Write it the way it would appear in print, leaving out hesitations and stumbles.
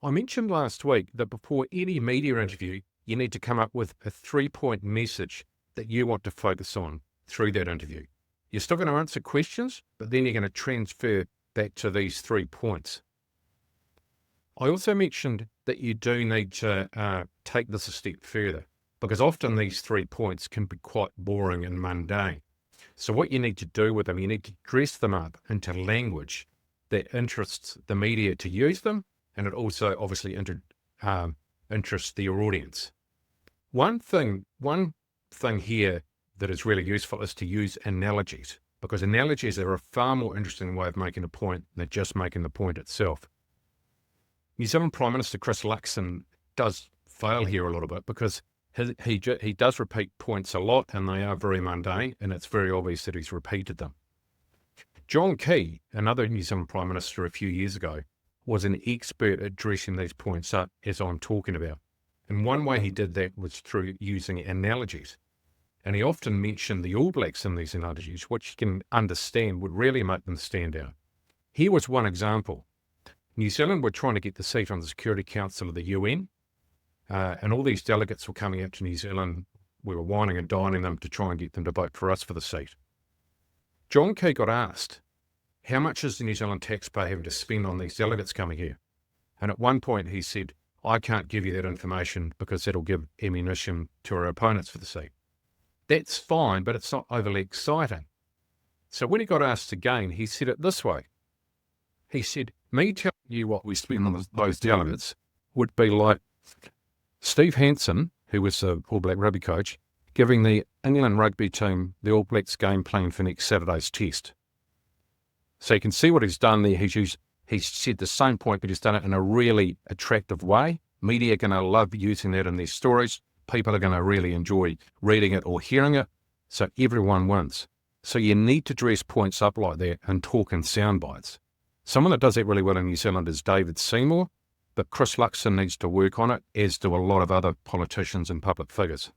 I mentioned last week that before any media interview, you need to come up with a 3-point message that you want to focus on through that interview. You're still going to answer questions, but then you're going to transfer back to these 3 points. I also mentioned that you do need to take this a step further, because often these 3 points can be quite boring and mundane. So what you need to do with them, you need to dress them up into language that interests the media to use them, and it also obviously interests your audience. One thing here that is really useful is to use analogies, because analogies are a far more interesting way of making a point than just making the point itself. New Zealand Prime Minister Chris Luxon does fail here a little bit because he does repeat points a lot, and they are very mundane, and it's very obvious that he's repeated them. John Key, another New Zealand Prime Minister a few years ago, was an expert at dressing these points up as I'm talking about. And one way he did that was through using analogies. And he often mentioned the All Blacks in these analogies, which you can understand would really make them stand out. Here was one example. New Zealand were trying to get the seat on the Security Council of the UN, and all these delegates were coming out to New Zealand. We were whining and dining them to try and get them to vote for us for the seat. John Key got asked, how much is the New Zealand taxpayer having to spend on these delegates coming here? And at one point he said, I can't give you that information because that'll give ammunition to our opponents for the seat. That's fine, but it's not overly exciting. So when he got asked again, he said it this way. He said, me telling you what we spend on those delegates would be like Steve Hansen, who was the All Black rugby coach, giving the England rugby team the All Blacks game plan for next Saturday's test. So you can see what he's done there. He's said the same point, but he's done it in a really attractive way. Media are going to love using that in their stories. People are going to really enjoy reading it or hearing it. So everyone wins. So you need to dress points up like that and talk in sound bites. Someone that does that really well in New Zealand is David Seymour, but Chris Luxon needs to work on it, as do a lot of other politicians and public figures.